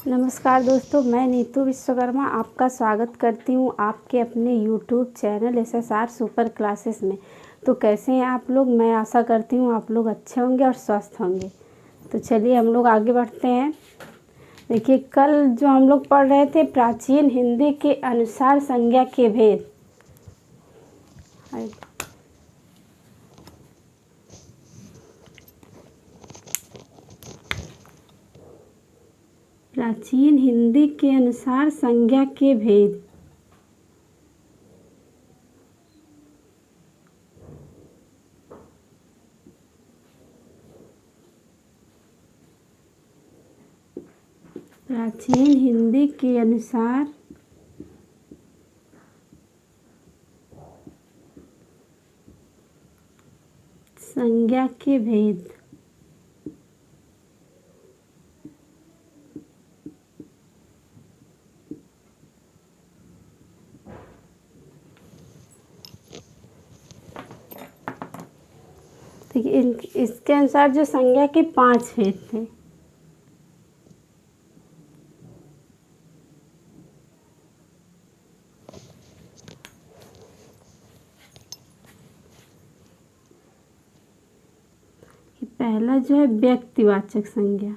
नमस्कार दोस्तों, मैं नीतू विश्वकर्मा आपका स्वागत करती हूँ आपके अपने YouTube channel SSR super classes में। तो कैसे हैं आप लोग? मैं आशा करती हूँ आप लोग अच्छे होंगे और स्वस्थ होंगे। तो चलिए हम लोग आगे बढ़ते हैं। देखिए, कल जो हम लोग पढ़ रहे थे प्राचीन हिंदी के अनुसार संज्ञा के भेद। प्राचीन हिंदी के अनुसार संज्ञा के भेद। प्राचीन हिंदी के अनुसार संज्ञा के भेद। देखिए, इसके अनुसार जो संज्ञा के 5 भेद थे। पहला जो है व्यक्तिवाचक संज्ञा।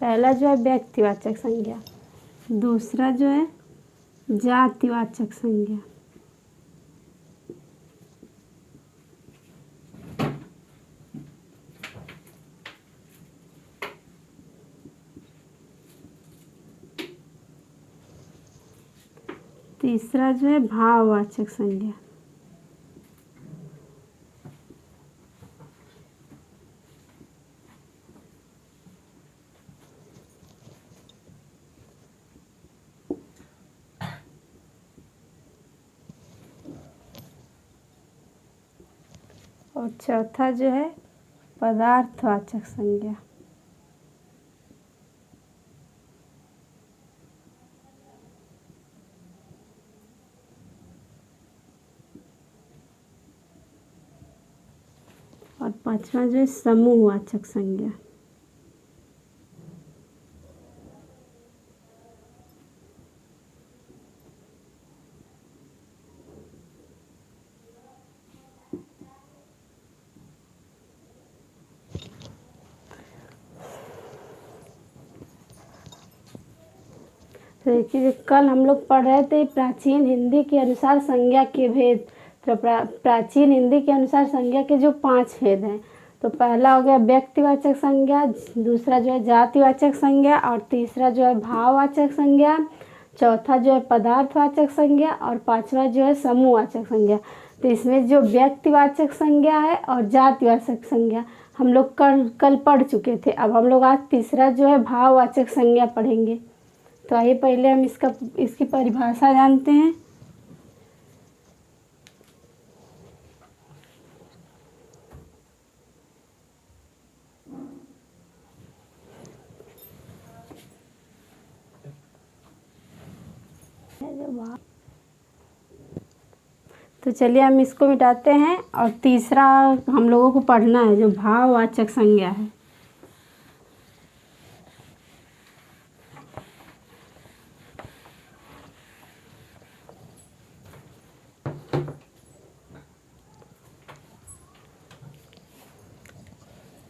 पहला जो है व्यक्तिवाचक संज्ञा। दूसरा जो है जातिवाचक संज्ञा। तीसरा जो है भाववाचक संज्ञा। और चौथा जो है पदार्थवाचक संज्ञा। और पांचवा जो है समूहवाचक संज्ञा। तो देखिए, कल हम लोग पढ़ रहे थे प्राचीन हिंदी के अनुसार संज्ञा के भेद। तो प्राचीन हिंदी के अनुसार संज्ञा के जो 5 भेद हैं, तो पहला हो गया व्यक्तिवाचक संज्ञा, दूसरा जो है जातिवाचक संज्ञा, और तीसरा जो है भाववाचक संज्ञा, चौथा जो है पदार्थवाचक संज्ञा, और पांचवा जो है समूहवाचक संज्ञा। तो इसमें जो व्यक्तिवाचक संज्ञा है और जातिवाचक संज्ञा हम लोग कल पढ़ चुके थे। अब हम लोग आज तीसरा जो है भाववाचक संज्ञा पढ़ेंगे। तो आइए पहले हम इसकी परिभाषा जानते हैं। तो चलिए हम इसको मिटाते हैं और तीसरा हम लोगों को पढ़ना है जो भाववाचक संज्ञा है।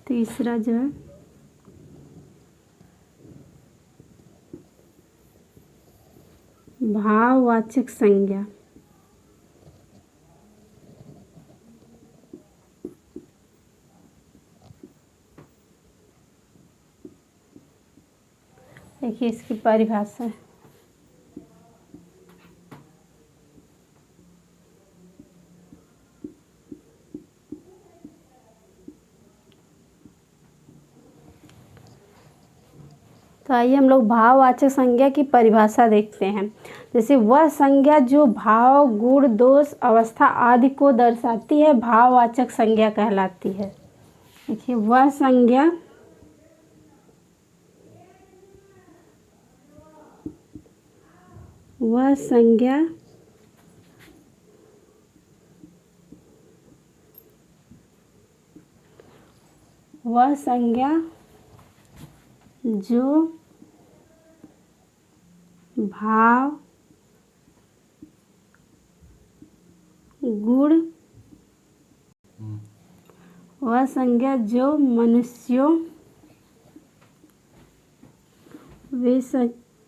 तीसरा जो है भाववाचक संज्ञा। देखिए इसकी परिभाषा है। तो आइए हम लोग भाववाचक संज्ञा की परिभाषा देखते हैं। जैसे वह संज्ञा जो भाव, गुण, दोष, अवस्था आदि को दर्शाती है भाववाचक संज्ञा कहलाती है। देखिए, वह संज्ञा वह संज्ञा जो भाव गुण वह संज्ञा जो मनुष्यों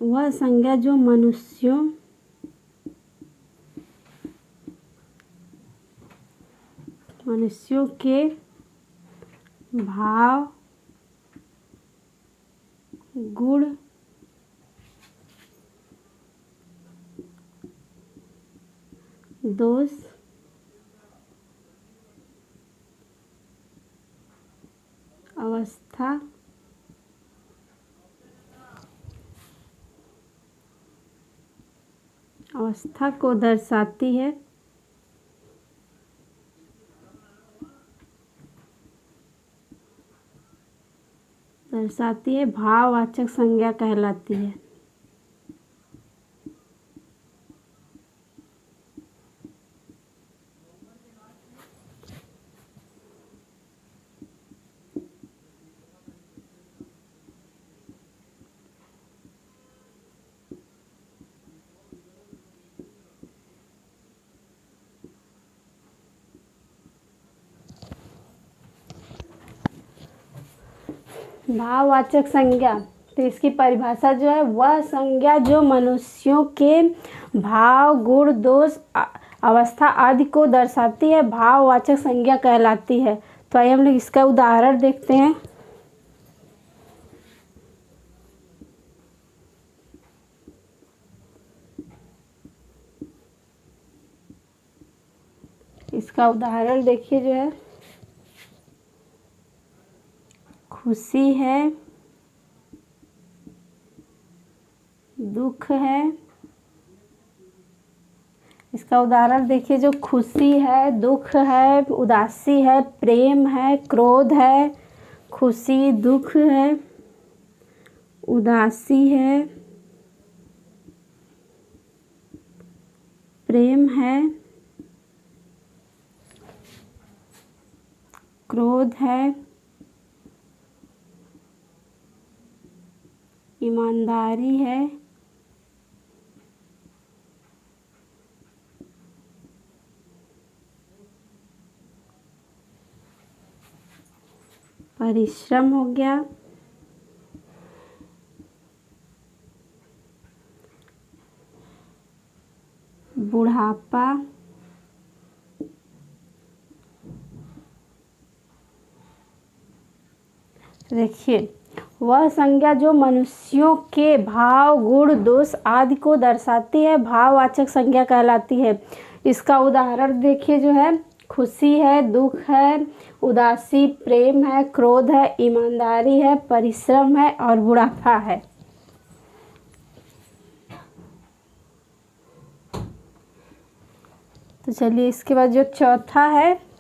वह संज्ञा जो मनुष्यों के भाव गुण दोष अवस्था को दर्शाती है। भाववाचक संज्ञा कहलाती है। भाववाचक संज्ञा, तो इसकी परिभाषा जो है, वह संज्ञा जो मनुष्यों के भाव गुण दोष अवस्था आदि को दर्शाती है, भाववाचक संज्ञा कहलाती है। तो आइए हम लोग इसका उदाहरण देखते हैं। इसका उदाहरण देखिए जो है, खुशी है, दुख है। इसका उदाहरण देखिए, जो खुशी है, दुख है, उदासी है, प्रेम है, क्रोध है। खुशी, दुख है, उदासी है, प्रेम है, क्रोध है, ईमानदारी है, परिश्रम हो गया, बुढ़ापा, देखिए, वह संज्ञा जो मनुष्यों के भाव गुण दोष आदि को दर्शाती है, भाववाचक संज्ञा कहलाती है। इसका उदाहरण देखिए जो है, खुशी है, दुख है, उदासी, प्रेम है, क्रोध है, ईमानदारी है, परिश्रम है और बुढ़ापा है। तो चलिए इसके बाद जो चौथा है,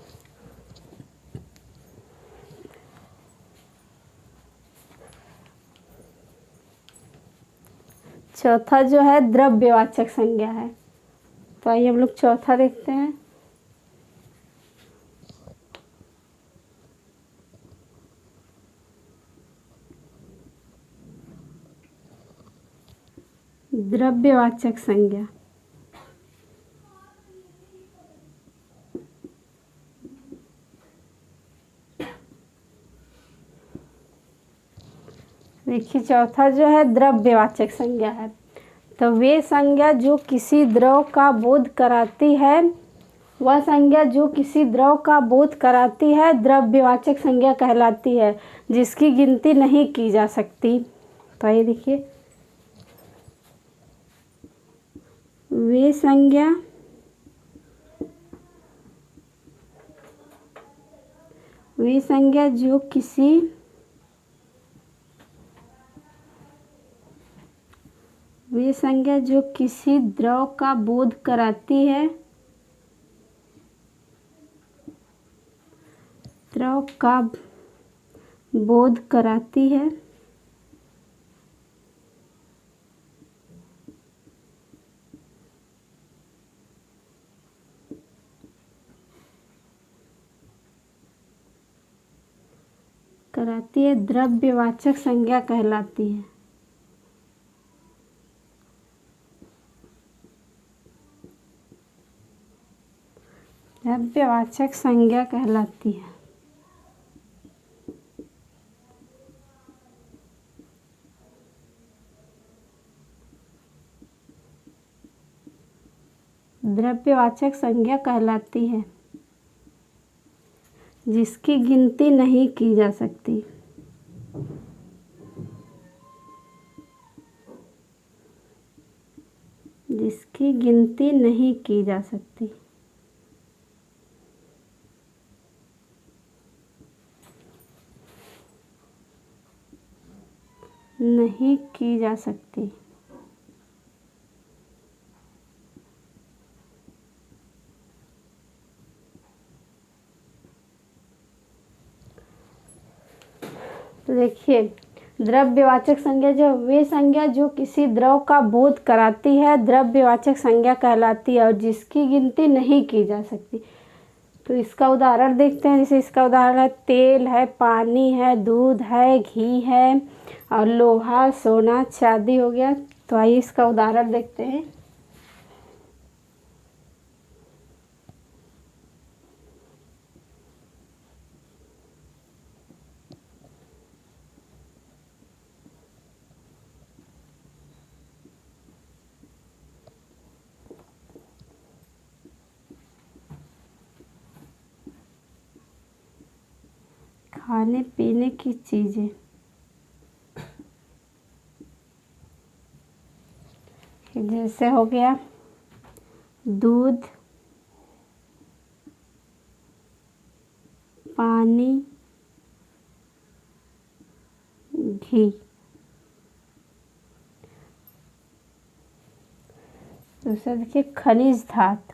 चौथा जो है द्रव्यवाचक संज्ञा है। तो आइए हम लोग चौथा देखते हैं। द्रव्यवाचक संज्ञा, देखिए चौथा जो है द्रव्यवाचक संज्ञा है। तो वे संज्ञा जो किसी द्रव का बोध कराती है, वह संज्ञा जो किसी द्रव का बोध कराती है, द्रव्यवाचक संज्ञा कहलाती है, जिसकी गिनती नहीं की जा सकती। तो ये देखिए, वे संज्ञा जो किसी द्रव का बोध कराती है, कराती है, द्रव्यवाचक संज्ञा कहलाती है। द्रव्यवाचक संज्ञा कहलाती है। द्रव्यवाचक संज्ञा कहलाती है जिसकी गिनती नहीं की जा सकती। जिसकी गिनती नहीं की जा सकती। नहीं की जा सकती। तो देखिए, द्रव्यवाचक संज्ञा जो वे संज्ञा जो किसी द्रव का बोध कराती है द्रव्यवाचक संज्ञा कहलाती है और जिसकी गिनती नहीं की जा सकती। तो इसका उदाहरण देखते हैं। जैसे इसका उदाहरण है तेल है, पानी है, दूध है, घी है और लोहा, सोना, चांदी हो गया। तो आइए इसका उदाहरण देखते हैं। खाने पीने की चीज़ें, जैसे हो गया दूध, पानी, घी। दूसरा देखिए खनिज धातु,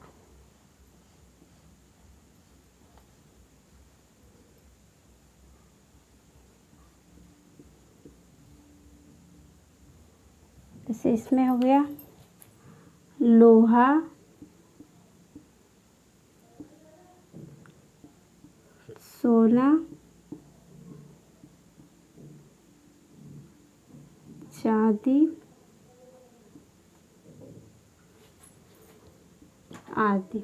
जैसे इसमें हो गया लोहा, सोना, चांदी आदि।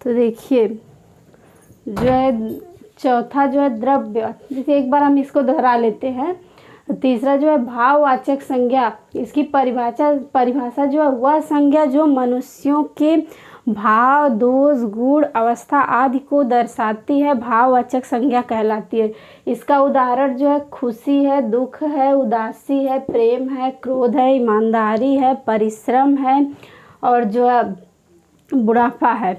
तो देखिए जो है चौथा जो है द्रव्य, जैसे एक बार हम इसको दोहरा लेते हैं। तीसरा जो है भाववाचक संज्ञा, इसकी परिभाषा जो है वह संज्ञा जो मनुष्यों के भाव, दोष, गुण, अवस्था आदि को दर्शाती है भाववाचक संज्ञा कहलाती है। इसका उदाहरण जो है खुशी है, दुख है, उदासी है, प्रेम है, क्रोध है, ईमानदारी है, परिश्रम है और जो है बुढ़ापा है।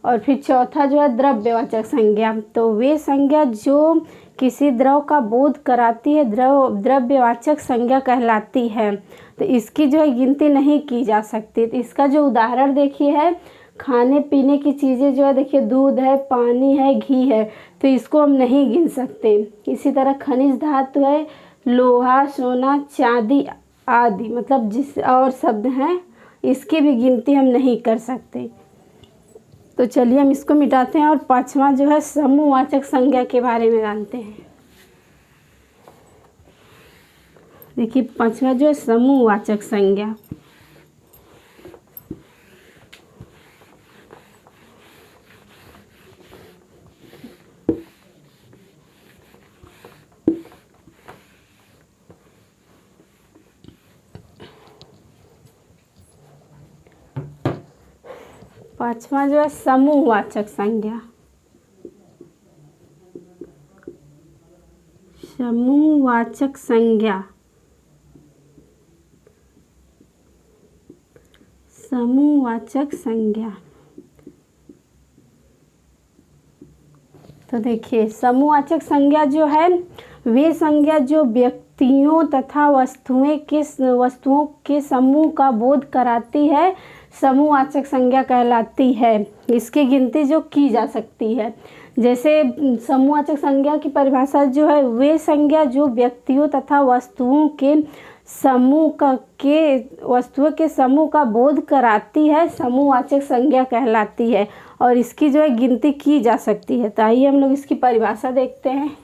और फिर चौथा जो है द्रव्यवाचक संज्ञा, तो वे संज्ञा जो किसी द्रव का बोध कराती है द्रव्यवाचक संज्ञा कहलाती है। तो इसकी जो है गिनती नहीं की जा सकती। तो इसका जो उदाहरण देखिए है खाने पीने की चीज़ें जो है देखिए दूध है, पानी है, घी है, तो इसको हम नहीं गिन सकते। इसी तरह खनिज धातु है लोहा, सोना, चांदी आदि, मतलब जिस और शब्द हैं इसकी भी गिनती हम नहीं कर सकते। तो चलिए हम इसको मिटाते हैं और पांचवा जो है समूहवाचक संज्ञा के बारे में जानते हैं। देखिए पांचवा जो है समूहवाचक संज्ञा। पांचवा जो है समूहवाचक संज्ञा। समूहवाचक संज्ञा, समूहवाचक संज्ञा। तो देखिए समूहवाचक संज्ञा जो है वे संज्ञा जो व्यक्तियों तथा वस्तुओं के समूह का बोध कराती है समूहवाचक संज्ञा कहलाती है। इसकी गिनती जो की जा सकती है। जैसे समूहवाचक संज्ञा की परिभाषा जो है वे संज्ञा जो व्यक्तियों तथा वस्तुओं के समूह का बोध कराती है समूहवाचक संज्ञा कहलाती है। और इसकी जो है गिनती की जा सकती है। तो आइए हम लोग इसकी परिभाषा देखते हैं।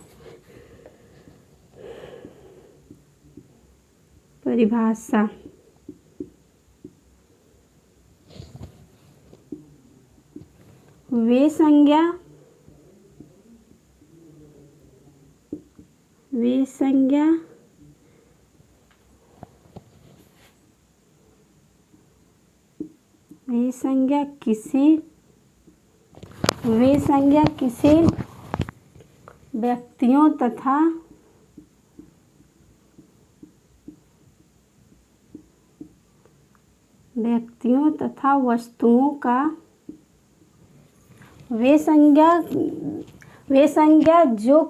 परिभाषा, वे संज्ञा किसी व्यक्तियों तथा वस्तुओं का वे संज्ञा जो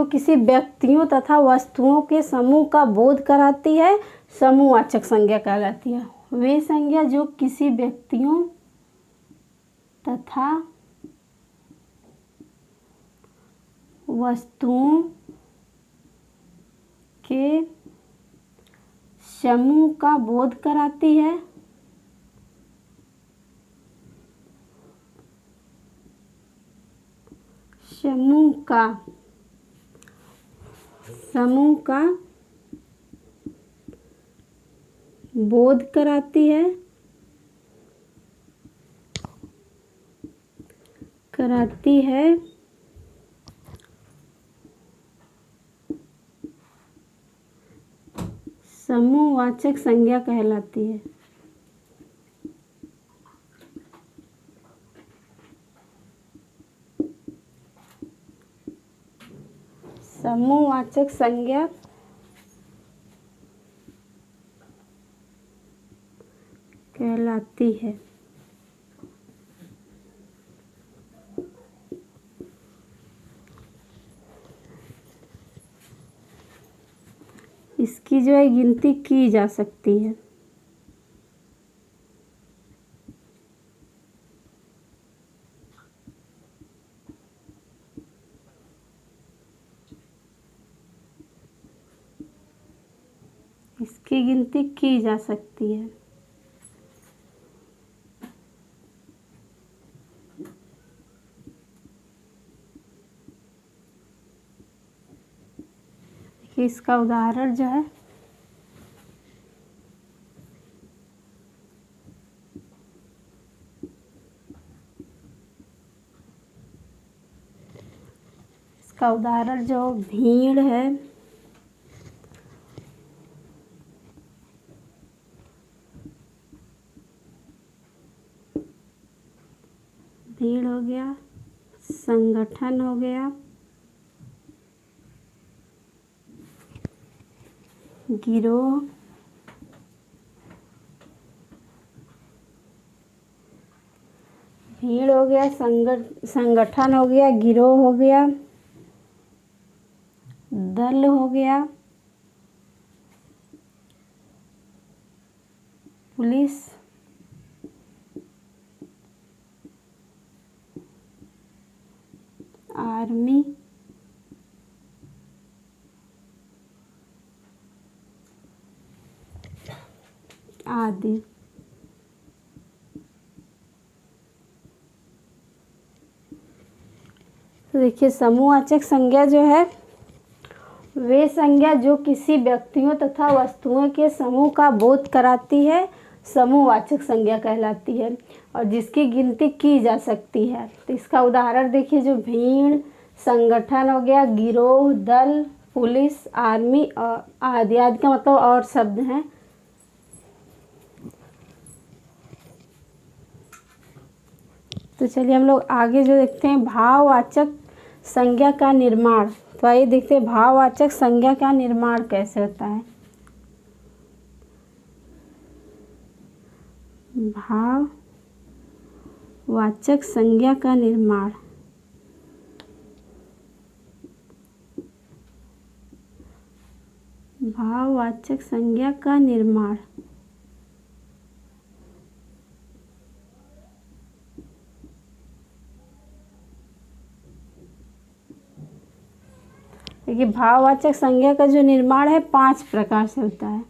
किसी व्यक्तियों तथा वस्तुओं के समूह का बोध कराती है, समूहवाचक संज्ञा कहलाती है। वे संज्ञा जो किसी व्यक्तियों तथा वस्तुओं के समूह का बोध कराती है, समूह का बोध कराती है, समूहवाचक संज्ञा कहलाती है। समूहवाचक संज्ञा कहलाती है। इसकी जो है गिनती की जा सकती है। इसकी गिनती की जा सकती है। देखिए इसका उदाहरण जो है, जो भीड़ है, भीड़ हो गया, संगठन हो गया, गिरोह, भीड़ हो गया, संगठन हो गया, गिरोह हो गया, दल हो गया, पुलिस, आर्मी, आदि। तो देखिए समूहवाचक संज्ञा जो है, वे संज्ञा जो किसी व्यक्तियों तथा वस्तुओं के समूह का बोध कराती है, समूहवाचक संज्ञा कहलाती है और जिसकी गिनती की जा सकती है। तो इसका उदाहरण देखिए, जो भीड़, संगठन हो गया, गिरोह, दल, पुलिस, आर्मी और आदि। आदि का मतलब और शब्द हैं। तो चलिए हम लोग आगे जो देखते हैं, भाववाचक संज्ञा का निर्माण। तो आइए देखते हैं भाववाचक संज्ञा का निर्माण कैसे होता है। भाववाचक संज्ञा का निर्माण, भाववाचक संज्ञा का निर्माण। देखिए भाववाचक संज्ञा का जो निर्माण है 5 प्रकार से होता है।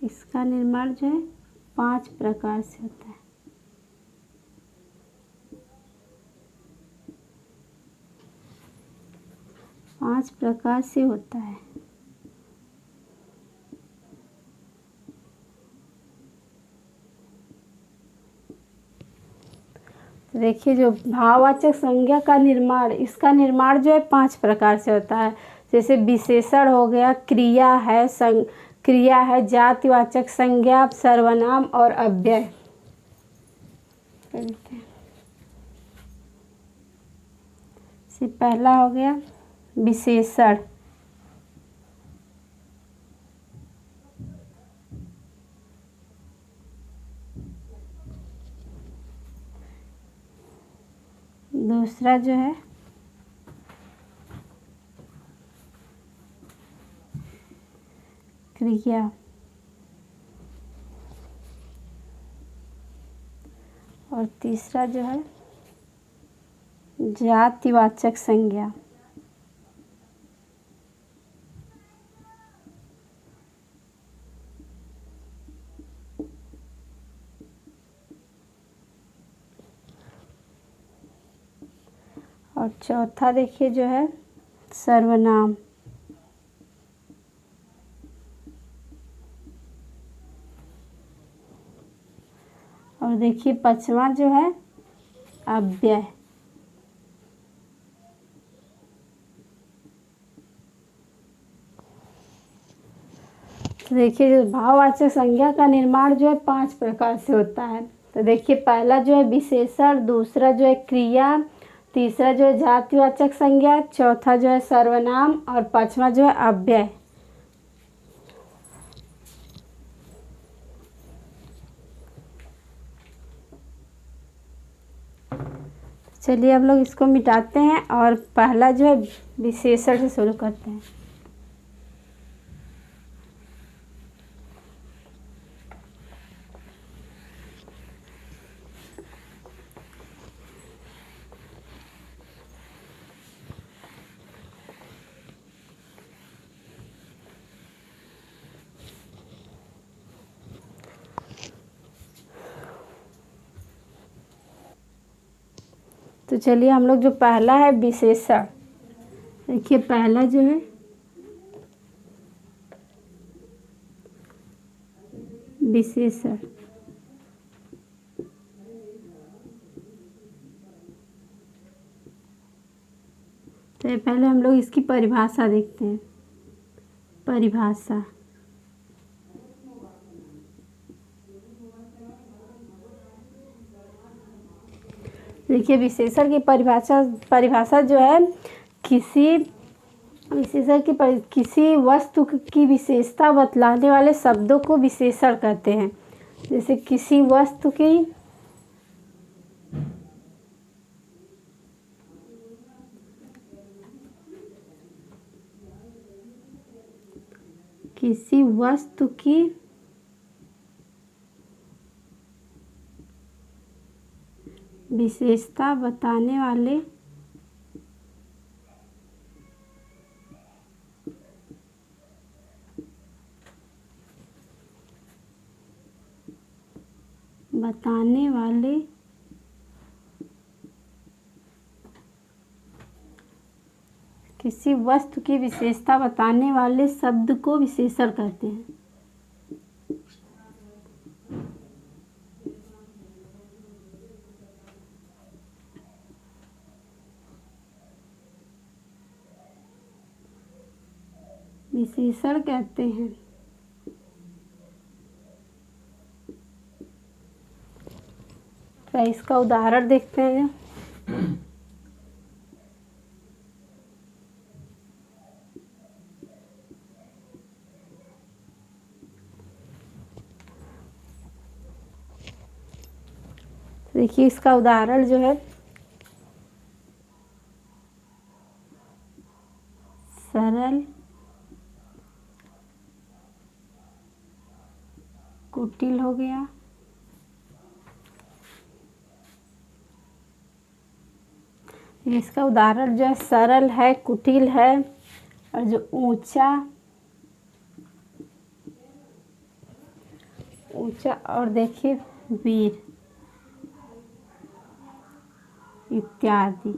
इसका निर्माण जो है 5 प्रकार से होता है। पांच प्रकार से होता है। देखिए जो भाववाचक संज्ञा का निर्माण, इसका निर्माण जो है 5 प्रकार से होता है। जैसे विशेषण हो गया, क्रिया है, जातिवाचक संज्ञा, सर्वनाम और अव्यय। पहला हो गया विशेषण। दूसरा जो है क्रिया। और तीसरा जो है जातिवाचक संज्ञा। और चौथा देखिए जो है सर्वनाम। और देखिए पांचवा जो है अव्यय। तो देखिए जो भाववाचक संज्ञा का निर्माण जो है 5 प्रकार से होता है। तो देखिए पहला जो है विशेषण, दूसरा जो है क्रिया, तीसरा जो है जातिवाचक संज्ञा, चौथा जो है सर्वनाम और पांचवा जो है अव्यय। चलिए अब लोग इसको मिटाते हैं और पहला जो है विशेषण से शुरू करते हैं। तो चलिए हम लोग जो पहला है विशेषण, देखिए पहला जो है विशेषण। तो पहले हम लोग इसकी परिभाषा देखते हैं। परिभाषा, देखिए विशेषण की परिभाषा जो है किसी वस्तु की विशेषता बतलाने वाले शब्दों को विशेषण कहते हैं। जैसे किसी वस्तु की विशेषता बताने वाले किसी वस्तु की विशेषता बताने वाले शब्द को विशेषण कहते हैं। विशेषण कहते हैं। तो इसका उदाहरण देखते हैं। देखिए इसका उदाहरण जो है सरल, कुटिल हो गया। इसका उदाहरण जो है सरल है, कुटिल है और जो ऊंचा ऊंचा, और देखिए वीर इत्यादि।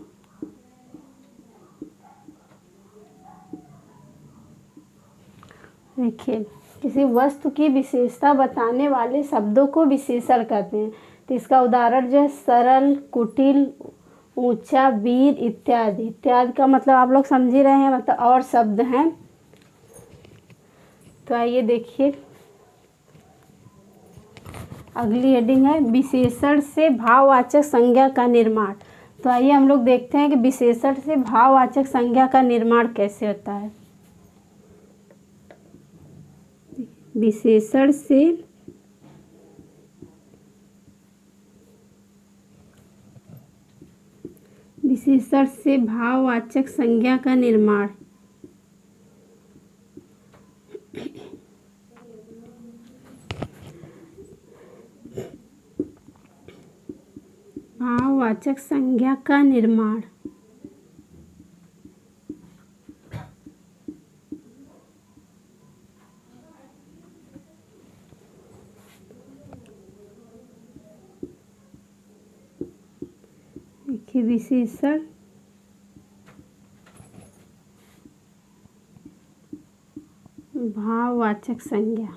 देखिए किसी वस्तु की विशेषता बताने वाले शब्दों को विशेषण कहते हैं। तो इसका उदाहरण जो है सरल, कुटिल, ऊंचा, वीर इत्यादि। इत्यादि का मतलब आप लोग समझ ही रहे हैं, मतलब और शब्द हैं। तो आइए देखिए, अगली हेडिंग है विशेषण से भाववाचक संज्ञा का निर्माण। तो आइए हम लोग देखते हैं कि विशेषण से भाववाचक संज्ञा का निर्माण कैसे होता है। विशेषण से भाववाचक संज्ञा का निर्माण। भाववाचक संज्ञा का निर्माण देखिए, विशेषण भाववाचक संज्ञा।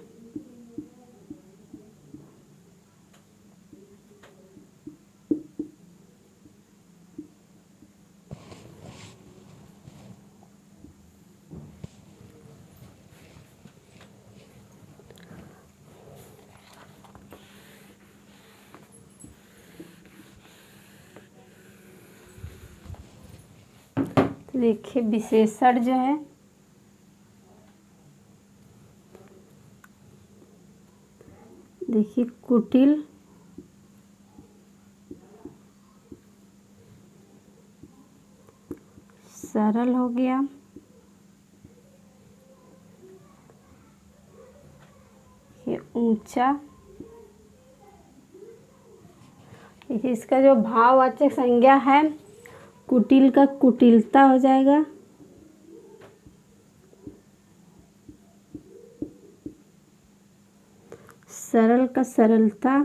देखिए विशेषण जो है देखिए कुटिल, सरल हो गया, ये ऊंचा। देखिए इसका जो भाववाचक संज्ञा है, कुटिल का कुटिलता हो जाएगा, सरल का सरलता,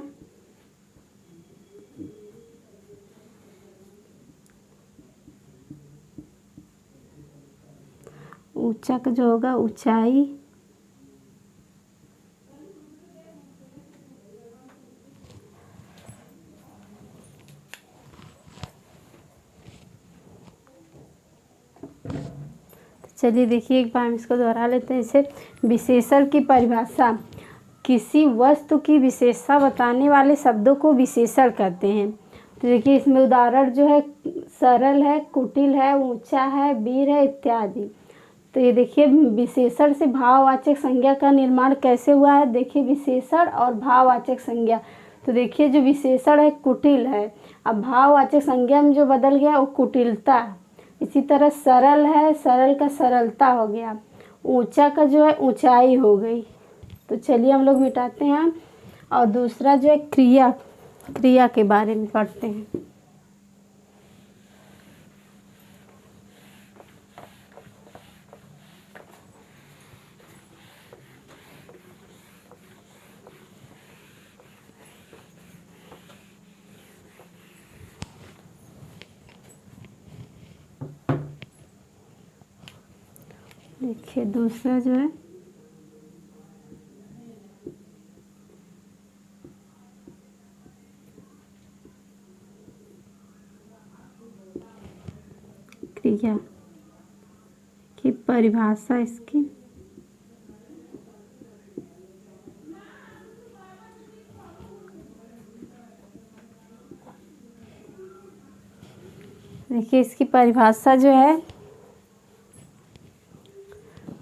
ऊंचा का जो होगा ऊंचाई, चलिए देखिए एक बार हम इसको दोहरा लेते हैं। इसे विशेषण की परिभाषा, किसी वस्तु की विशेषता बताने वाले शब्दों को विशेषण कहते हैं। तो देखिए इसमें उदाहरण जो है सरल है, कुटिल है, ऊंचा है, वीर है इत्यादि। तो ये देखिए विशेषण से भाववाचक संज्ञा का निर्माण कैसे हुआ है। देखिए विशेषण और भाववाचक संज्ञा, तो देखिए जो विशेषण है कुटिल है, अब भाववाचक संज्ञा में जो बदल गया वो कुटिलता। इसी तरह सरल है, सरल का सरलता हो गया, ऊंचा का जो है ऊंचाई हो गई। तो चलिए हम लोग मिटाते हैं और दूसरा जो है क्रिया के बारे में पढ़ते हैं। देखिए दूसरा जो है क्रिया की परिभाषा इसकी, देखिए इसकी परिभाषा जो है,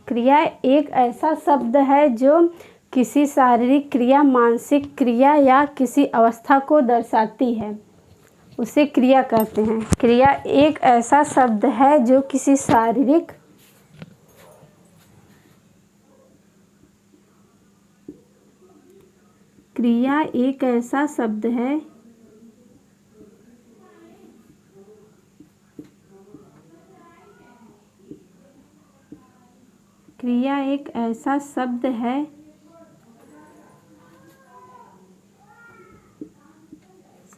क्रिया एक ऐसा शब्द है जो किसी शारीरिक क्रिया, मानसिक क्रिया या किसी अवस्था को दर्शाती है, उसे क्रिया कहते हैं। क्रिया एक ऐसा शब्द है जो किसी शारीरिक क्रिया एक ऐसा शब्द है क्रिया एक ऐसा शब्द है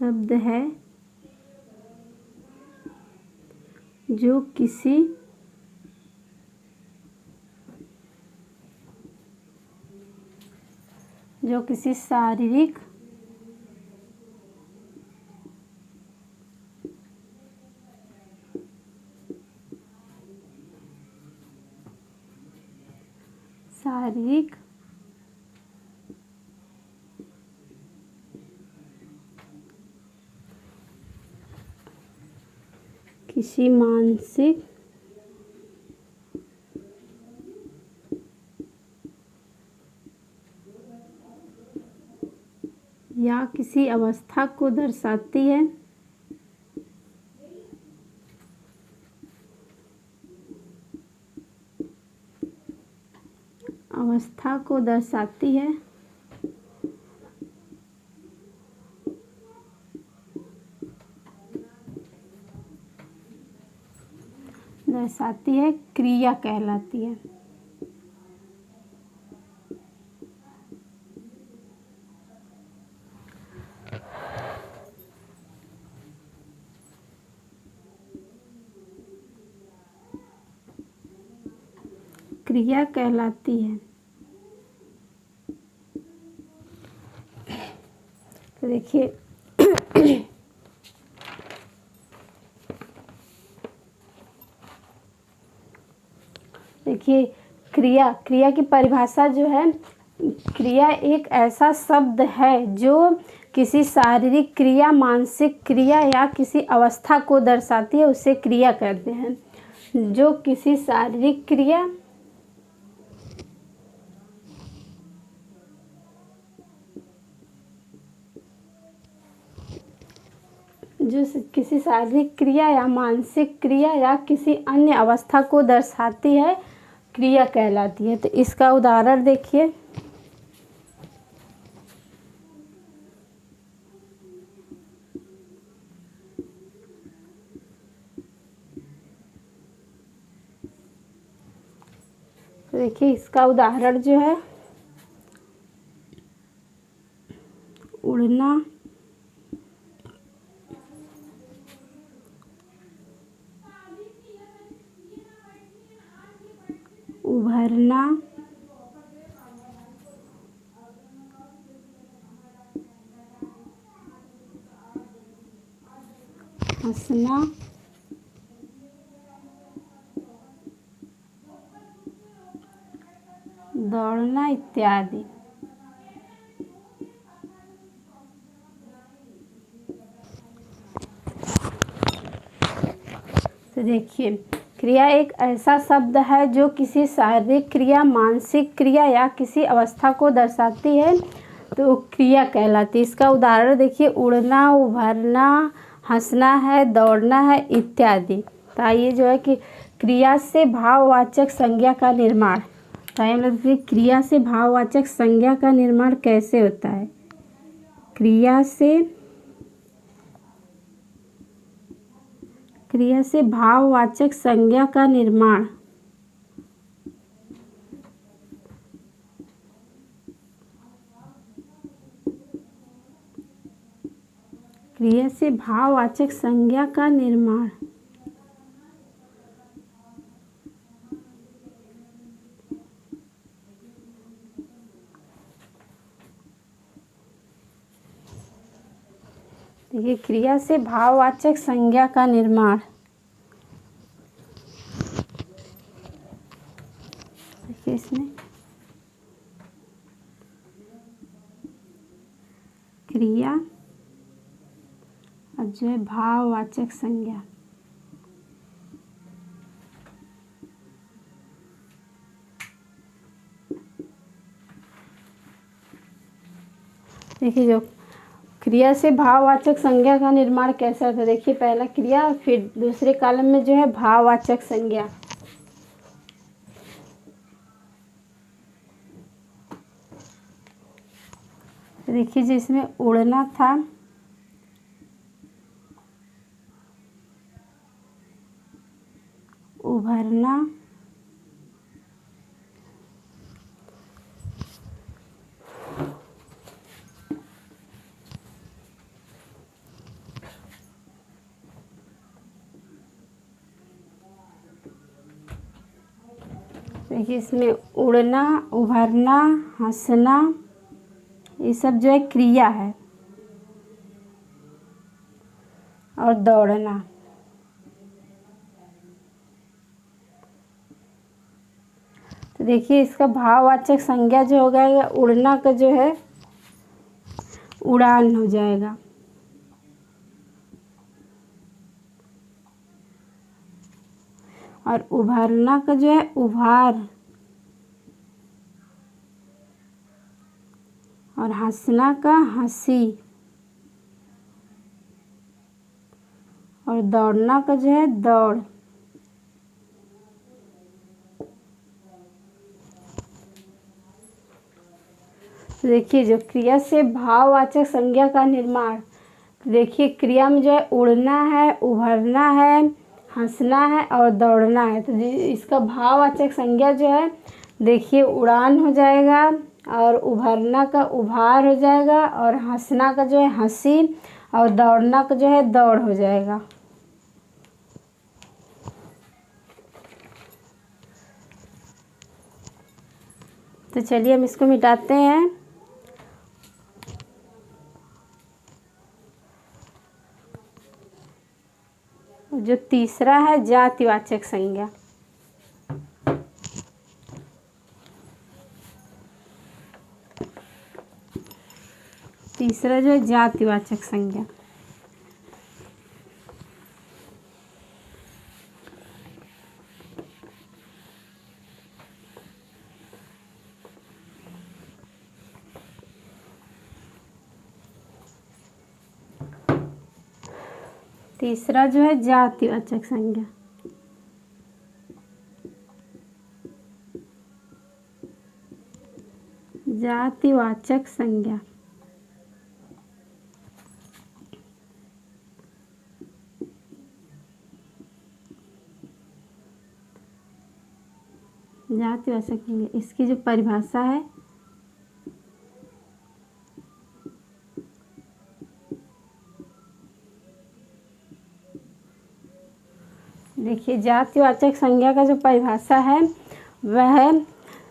शब्द है जो किसी शारीरिक किसी मानसिक या किसी अवस्था को दर्शाती है। अवस्था को दर्शाती है। क्रिया कहलाती है। क्रिया कहलाती है। तो देखिए क्रिया की परिभाषा जो है, क्रिया एक ऐसा शब्द है जो किसी शारीरिक क्रिया, मानसिक क्रिया या किसी अवस्था को दर्शाती है, उसे क्रिया कहते हैं। जो किसी शारीरिक क्रिया, या मानसिक क्रिया या किसी अन्य अवस्था को दर्शाती है, क्रिया कहलाती है। तो इसका उदाहरण देखिए। इसका उदाहरण जो है, उड़ना, उभरना, हंसना, दौड़ना इत्यादि। तो देखिए, क्रिया एक ऐसा शब्द है जो किसी शारीरिक क्रिया, मानसिक क्रिया या किसी अवस्था को दर्शाती है, तो क्रिया कहलाती है। इसका उदाहरण देखिए, उड़ना, उभरना, हंसना है, दौड़ना है इत्यादि। तो ये जो है कि क्रिया से भाववाचक संज्ञा का निर्माण। तो हम लोग देखिए, क्रिया से भाववाचक संज्ञा का निर्माण कैसे होता है। क्रिया से भाववाचक संज्ञा का निर्माण देखिए, क्रिया से भाववाचक संज्ञा का निर्माण। देखिए इसमें क्रिया और जो है भाववाचक संज्ञा। देखिए, जो क्रिया से भाववाचक संज्ञा का निर्माण कैसे होता है। देखिए, पहला क्रिया, फिर दूसरे कॉलम में जो है भाववाचक संज्ञा। देखिए, जिसमें उड़ना था, उभरना, देखिए इसमें उड़ना, उभरना, हंसना, ये सब जो है क्रिया है, और दौड़ना। तो देखिए इसका भाववाचक संज्ञा जो हो जाएगा, उड़ना का जो है उड़ान हो जाएगा, और उभरना का जो है उभार, और हंसना का हंसी, और दौड़ना का जो है दौड़। देखिए जो क्रिया से भाववाचक संज्ञा का निर्माण, देखिए क्रिया में जो है उड़ना है, उभरना है, हंसना है और दौड़ना है। तो इसका भाववाचक संज्ञा जो है देखिए उड़ान हो जाएगा, और उभरना का उभार हो जाएगा, और हंसना का जो है हंसी, और दौड़ना का जो है दौड़ हो जाएगा। तो चलिए हम इसको मिटाते हैं। जो तीसरा है जातिवाचक संज्ञा, तीसरा जो है जातिवाचक संज्ञा। तीसरा जो है जातिवाचक संज्ञा। जातिवाचक संज्ञा, जातिवाचक संज्ञा, इसकी जो परिभाषा है, देखिए जातिवाचक संज्ञा का जो परिभाषा है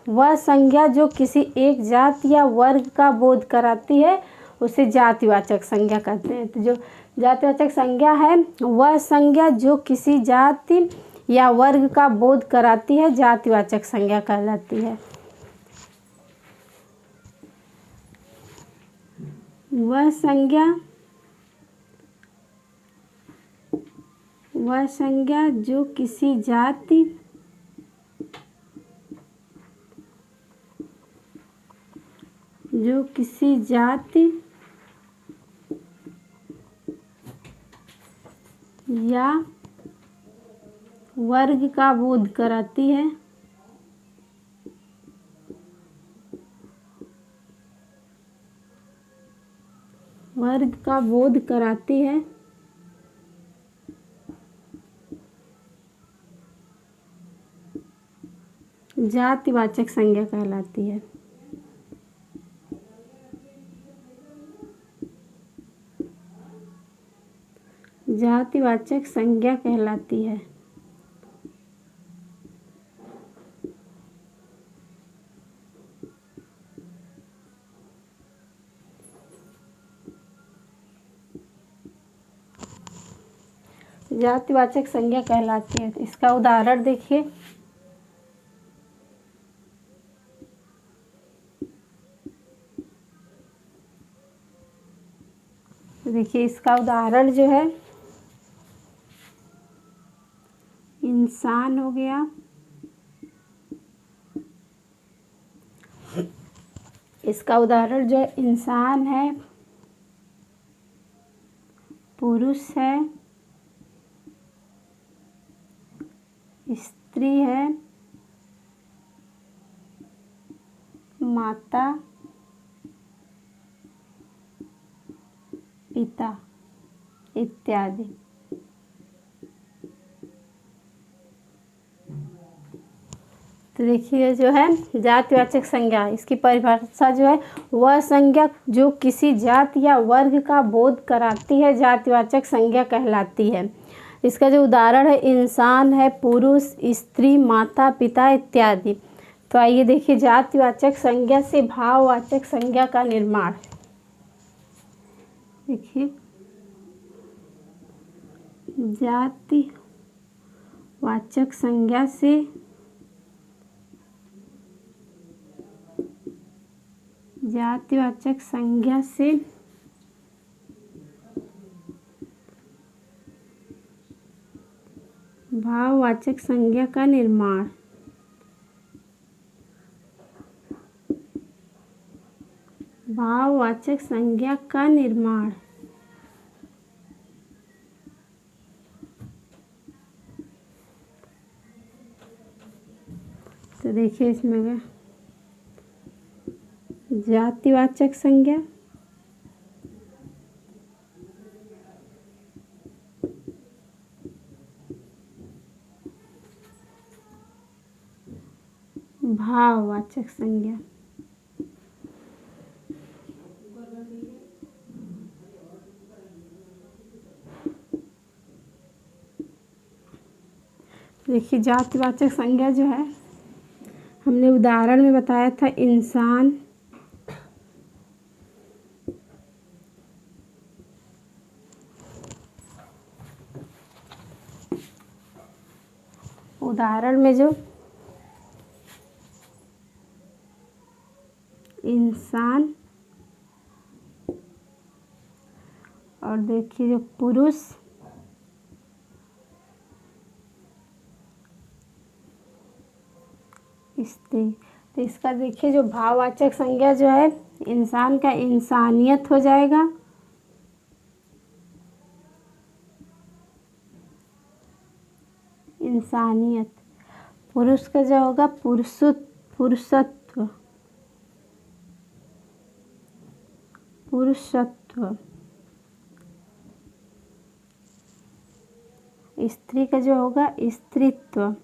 वह संज्ञा जो किसी एक जाति या वर्ग का बोध कराती है उसे जातिवाचक संज्ञा कहते हैं। तो जो जातिवाचक संज्ञा है वह संज्ञा जो किसी जाति या वर्ग का बोध कराती है जातिवाचक संज्ञा कहलाती है। वह संज्ञा जो किसी जाति या वर्ग का बोध कराती है जातिवाचक संज्ञा कहलाती है। जातिवाचक संज्ञा कहलाती है। जातिवाचक संज्ञा कहलाती है। तो इसका उदाहरण देखिए, इसका उदाहरण जो है इंसान हो गया, इसका उदाहरण जो है इंसान है, पुरुष है, स्त्री है, माता, पिता इत्यादि। तो देखिए जो है जातिवाचक संज्ञा, इसकी परिभाषा जो है वह संज्ञा जो किसी जाति या वर्ग का बोध कराती है जातिवाचक संज्ञा कहलाती है। इसका जो उदाहरण है इंसान है, पुरुष, स्त्री, माता, पिता इत्यादि। तो आइए देखिए जातिवाचक संज्ञा से भाववाचक संज्ञा का निर्माण। देखिए जातिवाचक संज्ञा से भाववाचक संज्ञा का निर्माण। भाववाचक संज्ञा का निर्माण। तो देखिए इसमें जातिवाचक संज्ञा, भाववाचक संज्ञा। देखिए जातिवाचक संज्ञा जो है हमने उदाहरण में बताया था, इंसान, उदाहरण में जो इंसान और देखिए जो पुरुष, स्त्री। तो इसका देखिए जो भाववाचक संज्ञा जो है इंसान का इंसानियत हो जाएगा, इंसानियत। पुरुष का जो होगा पुरुषत्व, पुरुषत्व। स्त्री का जो होगा स्त्रीत्व।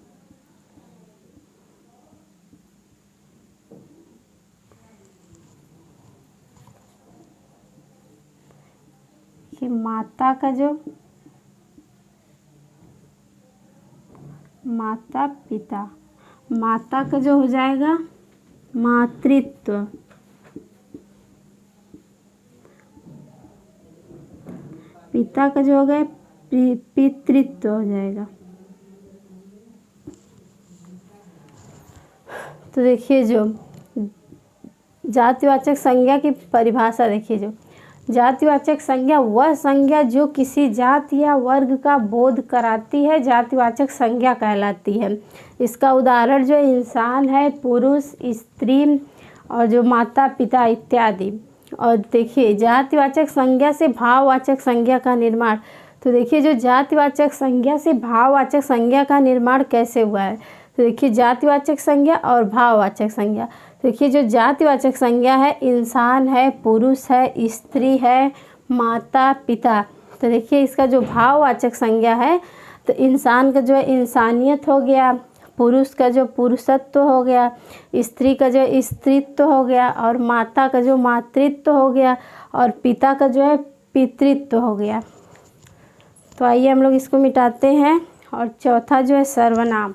कि माता का जो माता पिता, माता का जो हो जाएगा मातृत्व, पिता का जो होगा पितृत्व हो जाएगा। तो देखिए जो जातिवाचक संज्ञा की परिभाषा देखिए, जो जातिवाचक संज्ञा वह संज्ञा जो किसी जाति या वर्ग का बोध कराती है, जातिवाचक संज्ञा कहलाती है। इसका उदाहरण जो इंसान है, पुरुष, स्त्री और जो माता पिता इत्यादि। और देखिए जातिवाचक संज्ञा से भाववाचक संज्ञा का निर्माण। तो देखिए जो जातिवाचक संज्ञा से भाववाचक संज्ञा का निर्माण कैसे हुआ है। तो देखिए जातिवाचक संज्ञा और भाववाचक संज्ञा। देखिए जो जातिवाचक संज्ञा है इंसान है, पुरुष है, स्त्री है, माता पिता। तो देखिए इसका जो भाववाचक संज्ञा है तो इंसान का जो है इंसानियत हो गया, पुरुष का जो पुरुषत्व हो गया, स्त्री का जो स्त्रीत्व हो गया और माता का जो मातृत्व हो गया और पिता का जो है पितृत्व हो गया। तो आइए हम लोग इसको मिटाते हैं। और चौथा जो है सर्वनाम।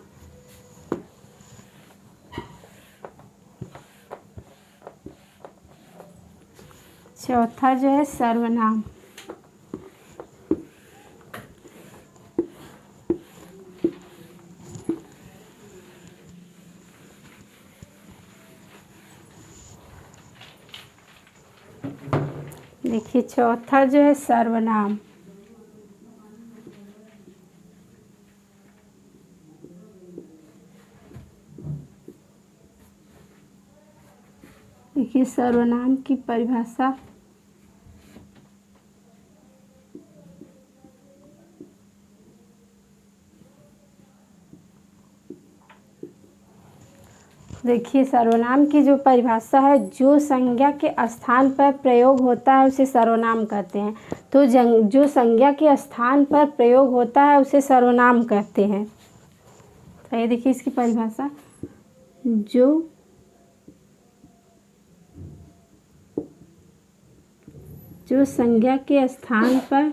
चौथा जो है सर्वनाम। देखिए चौथा जो है सर्वनाम। देखिए सर्वनाम की परिभाषा। देखिए सर्वनाम की जो परिभाषा है, जो संज्ञा के स्थान पर प्रयोग होता है उसे सर्वनाम कहते हैं। तो जो संज्ञा के स्थान पर प्रयोग होता है उसे सर्वनाम कहते हैं। तो ये देखिए इसकी परिभाषा, जो संज्ञा के स्थान पर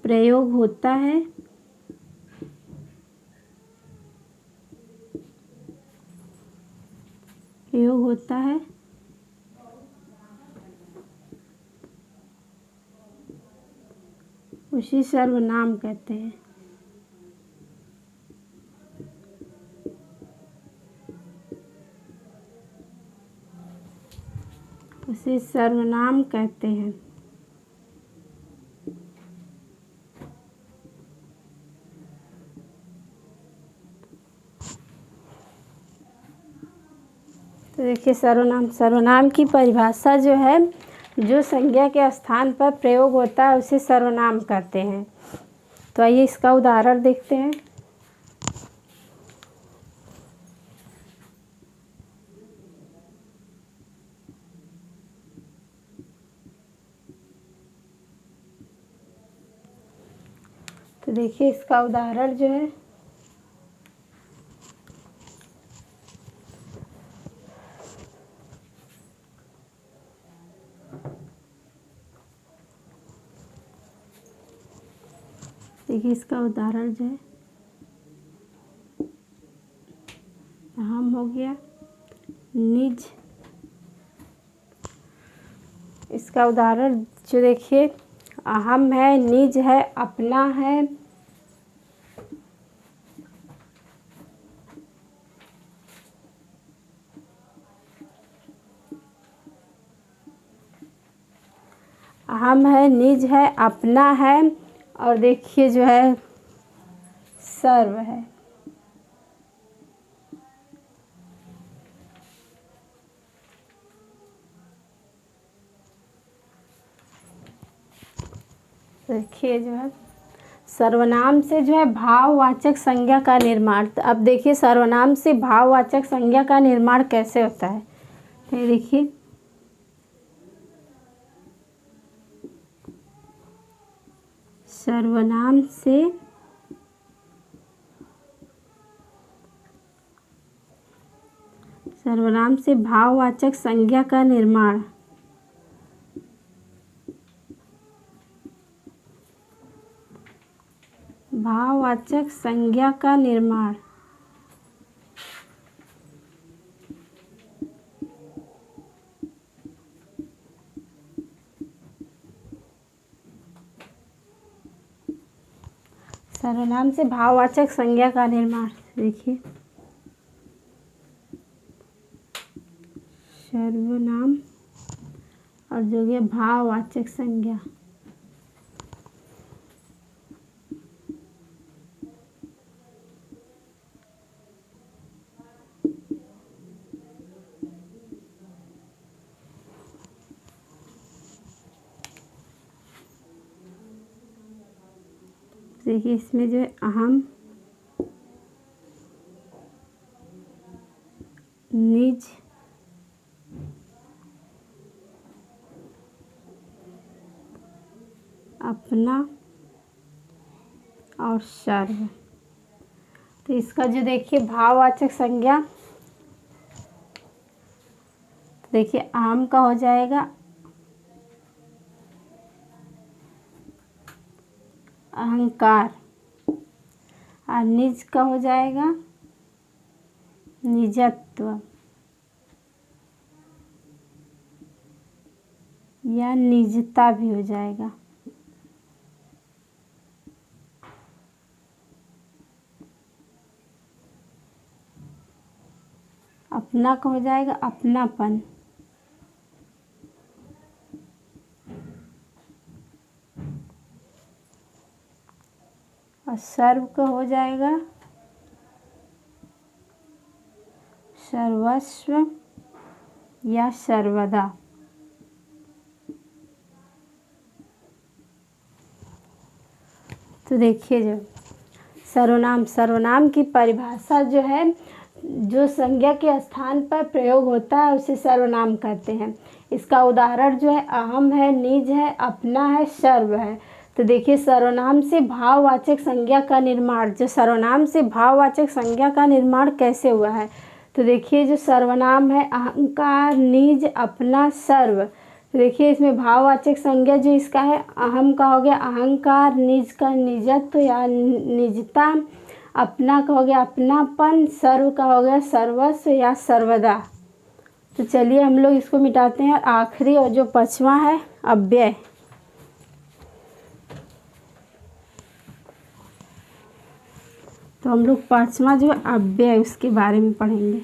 प्रयोग होता है उसे सर्वनाम कहते हैं। उसे सर्वनाम कहते हैं। तो देखिए सर्वनाम की परिभाषा जो है, जो संज्ञा के स्थान पर प्रयोग होता है उसे सर्वनाम कहते हैं। तो आइए इसका उदाहरण देखते हैं। तो देखिए इसका उदाहरण जो है, अहम हो गया, निज। इसका उदाहरण जो देखिए, अहम है, निज है, अपना है, अहम है, निज है, अपना है, और देखिए जो है सर्व है। देखिए जो है सर्वनाम से जो है भाववाचक संज्ञा का निर्माण। तो अब देखिए सर्वनाम से भाववाचक संज्ञा का निर्माण कैसे होता है। तो ये देखिए, सर्वनाम से भाववाचक संज्ञा का निर्माण। भाववाचक संज्ञा का निर्माण सर्वनाम से भाववाचक संज्ञा का निर्माण। देखिए सर्वनाम और जो ये भाववाचक संज्ञा। देखिए इसमें जो है अहम, निज, अपना और सर्व। तो इसका जो देखिए भाववाचक संज्ञा, तो देखिए अहम का हो जाएगा अहंकार, और निज का हो जाएगा निजत्व या निजता भी हो जाएगा। अपना का हो जाएगा अपनापन, और सर्व का हो जाएगा सर्वस्व या सर्वदा। तो देखिए जो सर्वनाम की परिभाषा जो है, जो संज्ञा के स्थान पर प्रयोग होता है उसे सर्वनाम कहते हैं। इसका उदाहरण जो है अहम है, निज है, अपना है, सर्व है। तो देखिए सर्वनाम से भाववाचक संज्ञा का निर्माण, जो सर्वनाम से भाववाचक संज्ञा का निर्माण कैसे हुआ है। तो देखिए जो सर्वनाम है अहंकार, निज, अपना, सर्व। तो देखिए इसमें भाववाचक संज्ञा जो इसका है, अहम का हो गया अहंकार, निज का निजत्व या निजता, अपना का हो गया अपनापन, सर्व का हो गया सर्वस्व या सर्वदा। तो चलिए हम लोग इसको मिटाते हैं। आखिरी और जो पांचवा है अव्यय। तो हम लोग पांचवा जो है अव्यय उसके बारे में पढ़ेंगे।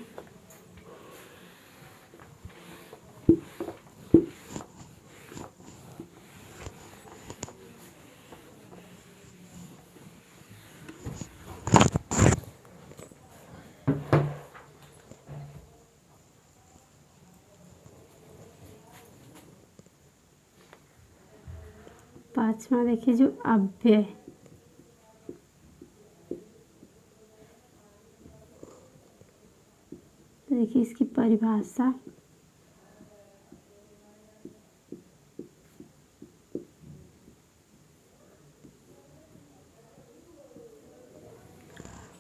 पांचवा देखिए जो अव्यय। देखिए इसकी परिभाषा।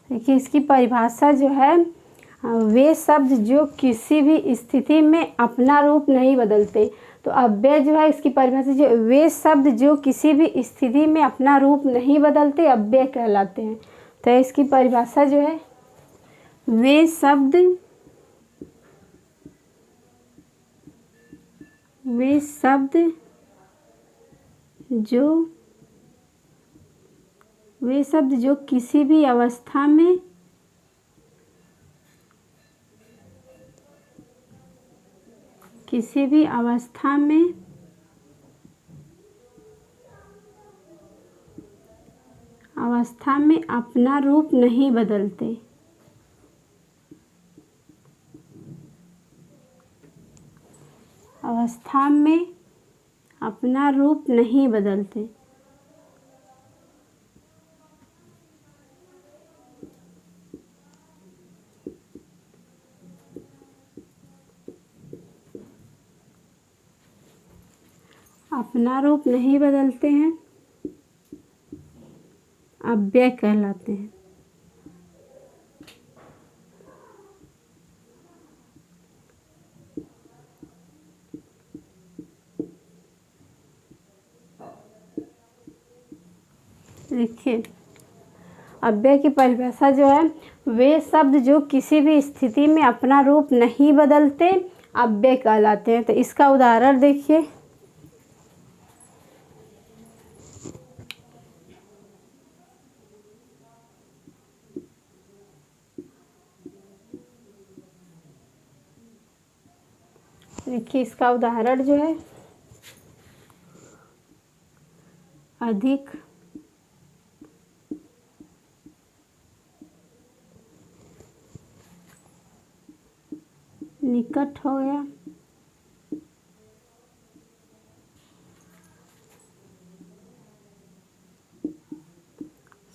देखिए इसकी परिभाषा जो है, वे शब्द जो किसी भी स्थिति में अपना रूप नहीं बदलते। तो अव्यय जो है इसकी परिभाषा जो वे शब्द जो किसी भी स्थिति में अपना रूप नहीं बदलते अव्यय कहलाते हैं। तो इसकी परिभाषा जो है, वे शब्द जो किसी भी अवस्था में अपना रूप नहीं बदलते। अवस्था में अपना रूप नहीं बदलते। अपना रूप नहीं बदलते हैं अव्यय कहलाते हैं। देखिए अव्यय की परिभाषा जो है, वे शब्द जो किसी भी स्थिति में अपना रूप नहीं बदलते अव्यय कहलाते हैं। तो इसका उदाहरण देखिए। देखिए इसका उदाहरण जो है, अधिक, निकट हो गया,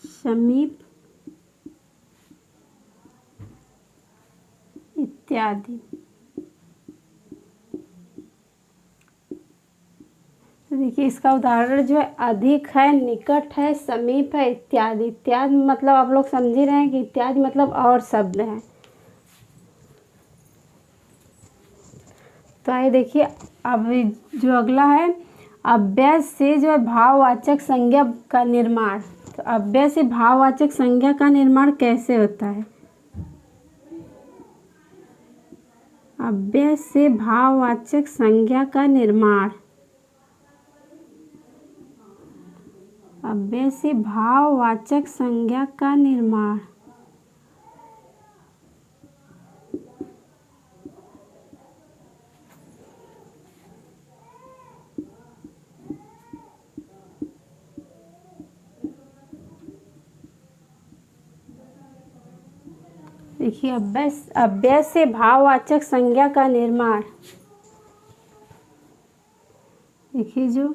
समीप इत्यादि। तो देखिए इसका उदाहरण जो है अधिक है, निकट है, समीप है, इत्यादि। इत्यादि मतलब आप लोग समझ ही रहे हैं कि इत्यादि मतलब और शब्द हैं। तो आइए देखिए अब जो अगला है, अव्यय से जो है भाववाचक संज्ञा का निर्माण। तो अव्यय से भाववाचक संज्ञा का निर्माण कैसे होता है? अव्यय से भाववाचक संज्ञा का निर्माण। अव्यय से भाववाचक संज्ञा का निर्माण। देखिए अव्यय से भाववाचक संज्ञा का निर्माण। देखिए जो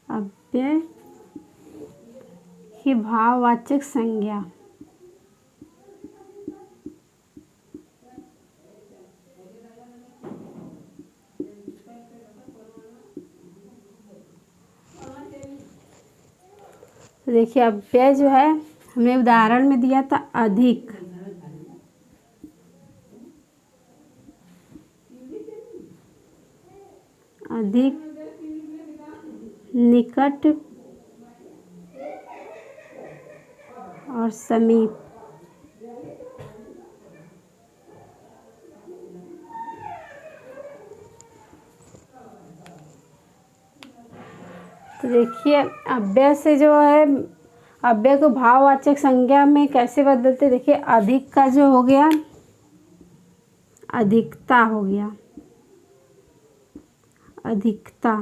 अव्यय की भाववाचक संज्ञा। देखिए अव्यय जो है हमने उदाहरण में दिया था अधिक। अधिक, निकट और समीप। तो देखिए अव्यय से जो है, अव्यय को भाववाचक संज्ञा में कैसे बदलते, देखिए अधिक का जो हो गया अधिकता हो गया, अधिकता।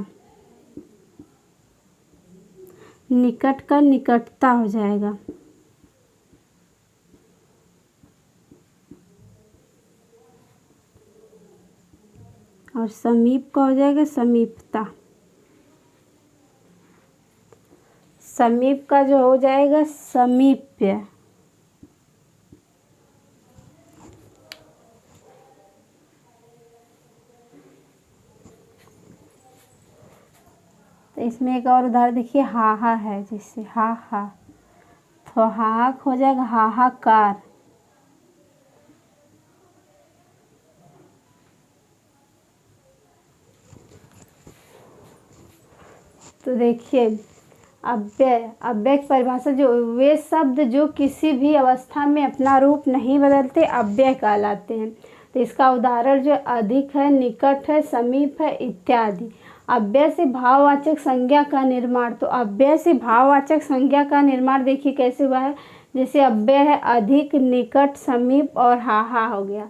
निकट का निकटता हो जाएगा, और समीप का हो जाएगा समीपता। समीप का जो हो जाएगा समीप्य। तो इसमें एक और उदाहरण देखिए, हाहा है, जैसे हाहा, तो हाहाक हो जाएगा हाहाकार। तो देखिए अव्यय की परिभाषा, जो वे शब्द जो किसी भी अवस्था में अपना रूप नहीं बदलते अव्यय कहलाते हैं। तो इसका उदाहरण जो अधिक है, निकट है, समीप है इत्यादि। अव्यय से भाववाचक संज्ञा का निर्माण, तो अव्यय से भाववाचक संज्ञा का निर्माण देखिए कैसे हुआ है। जैसे अव्यय है अधिक, निकट, समीप और हाहा हो गया,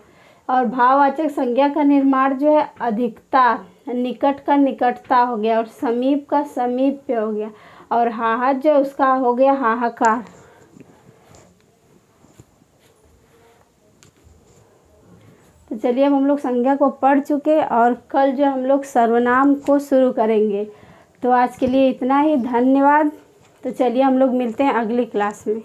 और भाववाचक संज्ञा का निर्माण जो है अधिकता, निकट का निकटता हो गया, और समीप का समीप्य हो गया, और हाहा जो उसका हो गया हाहाकार। तो चलिए अब हम लोग संज्ञा को पढ़ चुके, और कल जो हम लोग सर्वनाम को शुरू करेंगे। तो आज के लिए इतना ही, धन्यवाद। तो चलिए हम लोग मिलते हैं अगली क्लास में।